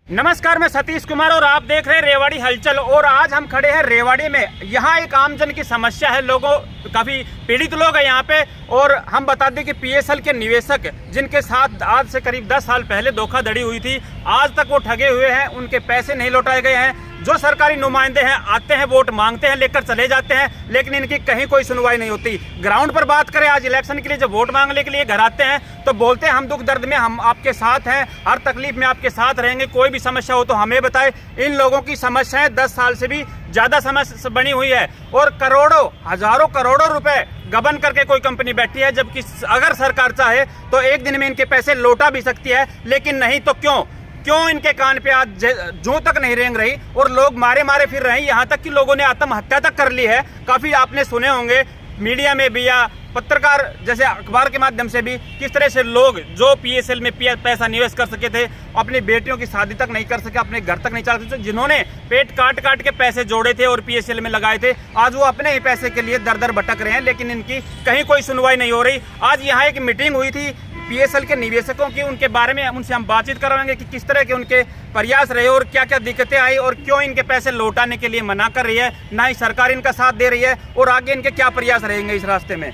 नमस्कार, मैं सतीश कुमार और आप देख रहे हैं रेवाड़ी हलचल। और आज हम खड़े हैं रेवाड़ी में। यहाँ एक आमजन की समस्या है, लोगों काफ़ी पीड़ित लोग हैं यहाँ पे। और हम बता दें कि पीएसएल के निवेशक जिनके साथ आज से करीब 10 साल पहले धोखाधड़ी हुई थी, आज तक वो ठगे हुए हैं, उनके पैसे नहीं लौटाए गए हैं। जो सरकारी नुमाइंदे हैं आते हैं, वोट मांगते हैं, लेकर चले जाते हैं, लेकिन इनकी कहीं कोई सुनवाई नहीं होती। ग्राउंड पर बात करें, आज इलेक्शन के लिए जब वोट मांगने के लिए घर आते हैं तो बोलते हैं हम दुख दर्द में हम आपके साथ हैं, हर तकलीफ में आपके साथ रहेंगे, कोई भी समस्या हो तो हमें बताएं। इन लोगों की समस्याएं 10 साल से भी ज्यादा समस्या बनी हुई है और करोड़ों हजारों करोड़ों रुपए गबन करके कोई कंपनी बैठी है, जबकि अगर सरकार चाहे तो एक दिन में इनके पैसे लौटा भी सकती है, लेकिन नहीं तो क्यों इनके कान पे आज जूं तक नहीं रेंग रही और लोग मारे मारे फिर रहे हैं। यहाँ तक कि लोगों ने आत्महत्या तक कर ली है। काफी आपने सुने होंगे मीडिया में भी या पत्रकार जैसे अखबार के माध्यम से भी, किस तरह से लोग जो पीएसएल में पैसा निवेश कर सके थे, अपनी बेटियों की शादी तक नहीं कर सके, अपने घर तक नहीं चला सके, जिन्होंने पेट काट काट के पैसे जोड़े थे और पीएसएल में लगाए थे, आज वो अपने ही पैसे के लिए दर दर भटक रहे हैं, लेकिन इनकी कहीं कोई सुनवाई नहीं हो रही। आज यहाँ एक मीटिंग हुई थी पीएसएल के निवेशकों की, उनके बारे में उनसे हम बातचीत करवाएंगे कि किस तरह के उनके प्रयास रहे और क्या क्या दिक्कतें आई और क्यों इनके पैसे लौटाने के लिए मना कर रही है, ना ही सरकार इनका साथ दे रही है और आगे इनके क्या प्रयास रहेंगे इस रास्ते में।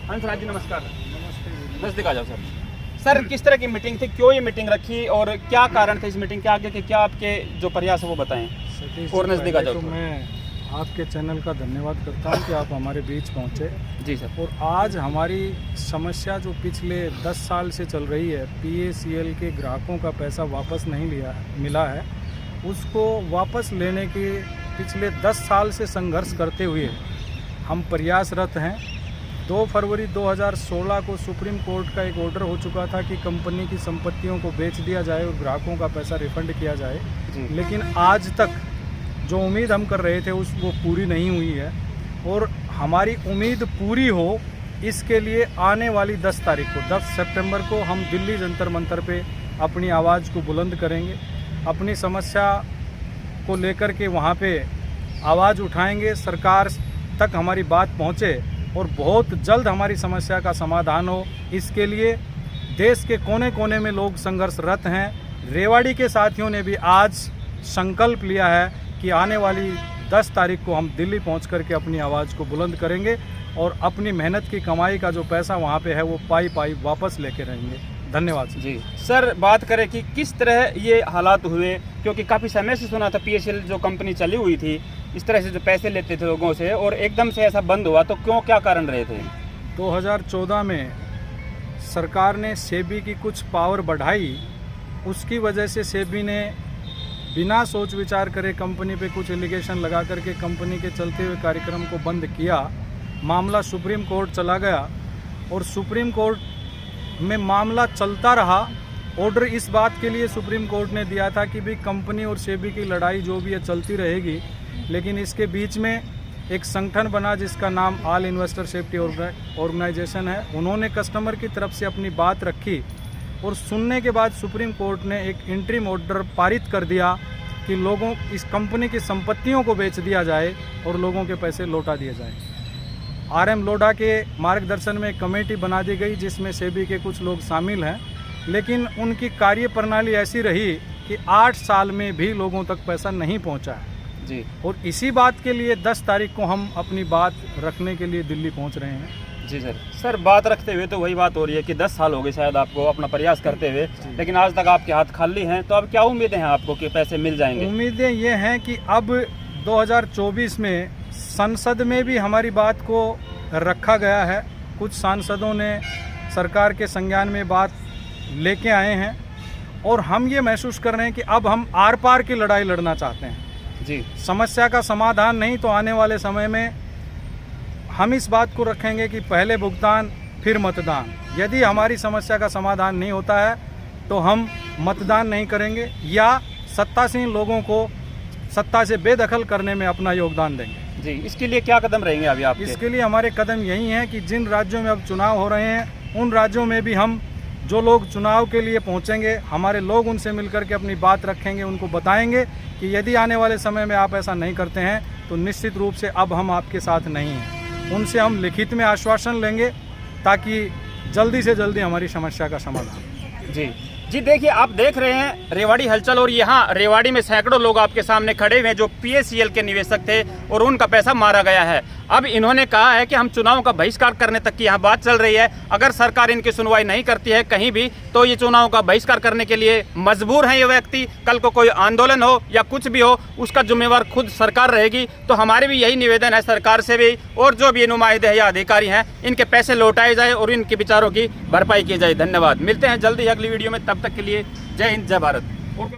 हंसराज जी नमस्कार। नजदीक आ जाओ सर, किस तरह की मीटिंग थी, क्यों ये मीटिंग रखी और क्या कारण थे इस मीटिंग के आगे के, क्या आपके जो प्रयास है वो बताएं और नजदीक आ जाओ। तो मैं आपके चैनल का धन्यवाद करता हूं कि आप हमारे बीच पहुंचे। जी सर। और आज हमारी समस्या जो पिछले 10 साल से चल रही है, पीएसएल के ग्राहकों का पैसा वापस नहीं मिला है, उसको वापस लेने के पिछले 10 साल से संघर्ष करते हुए हम प्रयासरत हैं। 2 फरवरी 2016 को सुप्रीम कोर्ट का एक ऑर्डर हो चुका था कि कंपनी की संपत्तियों को बेच दिया जाए और ग्राहकों का पैसा रिफंड किया जाए, लेकिन आज तक जो उम्मीद हम कर रहे थे वो पूरी नहीं हुई है। और हमारी उम्मीद पूरी हो, इसके लिए आने वाली 10 तारीख को 10 सितंबर को हम दिल्ली जंतर मंतर पे अपनी आवाज़ को बुलंद करेंगे, अपनी समस्या को लेकर के वहाँ पे आवाज़ उठाएंगे, सरकार तक हमारी बात पहुँचे और बहुत जल्द हमारी समस्या का समाधान हो। इसके लिए देश के कोने कोने में लोग संघर्षरत हैं। रेवाड़ी के साथियों ने भी आज संकल्प लिया है कि आने वाली 10 तारीख को हम दिल्ली पहुंच करके अपनी आवाज़ को बुलंद करेंगे और अपनी मेहनत की कमाई का जो पैसा वहां पे है वो पाई वापस लेके रहेंगे। धन्यवाद जी सर। बात करें कि किस तरह ये हालात हुए, क्योंकि काफ़ी समय से सुना था पीएसएल जो कंपनी चली हुई थी इस तरह से जो पैसे लेते थे लोगों से, और एकदम से ऐसा बंद हुआ, तो क्या कारण रहे थे? 2014 में सरकार ने सेबी की कुछ पावर बढ़ाई, उसकी वजह से सेबी ने बिना सोच विचार करे कंपनी पे कुछ एलिगेशन लगा करके कंपनी के चलते हुए कार्यक्रम को बंद किया। मामला सुप्रीम कोर्ट चला गया और सुप्रीम कोर्ट में मामला चलता रहा। ऑर्डर इस बात के लिए सुप्रीम कोर्ट ने दिया था कि भाई कंपनी और सेबी की लड़ाई जो भी है चलती रहेगी, लेकिन इसके बीच में एक संगठन बना जिसका नाम ऑल इन्वेस्टर सेफ्टी ऑर्गेनाइजेशन है। उन्होंने कस्टमर की तरफ से अपनी बात रखी और सुनने के बाद सुप्रीम कोर्ट ने एक इंटरिम ऑर्डर पारित कर दिया कि लोगों इस कंपनी की संपत्तियों को बेच दिया जाए और लोगों के पैसे लौटा दिए जाए। आरएम लोढ़ा के मार्गदर्शन में एक कमेटी बना दी गई जिसमें सेबी के कुछ लोग शामिल हैं, लेकिन उनकी कार्य प्रणाली ऐसी रही कि 8 साल में भी लोगों तक पैसा नहीं पहुंचा है जी। और इसी बात के लिए 10 तारीख को हम अपनी बात रखने के लिए दिल्ली पहुँच रहे हैं। जी सर, बात रखते हुए तो वही बात हो रही है कि 10 साल हो गए शायद आपको अपना प्रयास करते हुए, लेकिन आज तक आपके हाथ खाली हैं, तो अब क्या उम्मीदें हैं आपको कि पैसे मिल जाएंगे? उम्मीदें ये हैं कि अब 2024 में संसद में भी हमारी बात को रखा गया है। कुछ सांसदों ने सरकार के संज्ञान में बात लेके आए हैं और हम ये महसूस कर रहे हैं कि अब हम आर पार की लड़ाई लड़ना चाहते हैं जी। समस्या का समाधान नहीं तो आने वाले समय में हम इस बात को रखेंगे कि पहले भुगतान फिर मतदान। यदि हमारी समस्या का समाधान नहीं होता है तो हम मतदान नहीं करेंगे या सत्तासीन लोगों को सत्ता से बेदखल करने में अपना योगदान देंगे जी। इसके लिए क्या कदम रहेंगे अभी आपके? इसके लिए हमारे कदम यही हैं कि जिन राज्यों में अब चुनाव हो रहे हैं उन राज्यों में भी हम जो लोग चुनाव के लिए पहुंचेंगे, हमारे लोग उनसे मिलकर के अपनी बात रखेंगे, उनको बताएंगे कि यदि आने वाले समय में आप ऐसा नहीं करते हैं तो निश्चित रूप से अब हम आपके साथ नहीं हैं। उनसे हम लिखित में आश्वासन लेंगे ताकि जल्दी से जल्दी हमारी समस्या का समाधान। जी। जी देखिए, आप देख रहे हैं रेवाड़ी हलचल, और यहाँ रेवाड़ी में सैकड़ों लोग आपके सामने खड़े हुए हैं जो पीएसीएल के निवेशक थे और उनका पैसा मारा गया है। अब इन्होंने कहा है कि हम चुनाव का बहिष्कार करने तक की यहाँ बात चल रही है। अगर सरकार इनकी सुनवाई नहीं करती है कहीं भी, तो ये चुनाव का बहिष्कार करने के लिए मजबूर हैं ये व्यक्ति। कल को कोई आंदोलन हो या कुछ भी हो, उसका जिम्मेवार खुद सरकार रहेगी। तो हमारे भी यही निवेदन है सरकार से भी, और जो भी नुमाइंदे हैं या अधिकारी हैं, इनके पैसे लौटाए जाए और इनके विचारों की भरपाई की जाए। धन्यवाद। मिलते हैं जल्दी अगली वीडियो में, तब तक के लिए जय हिंद, जय भारत।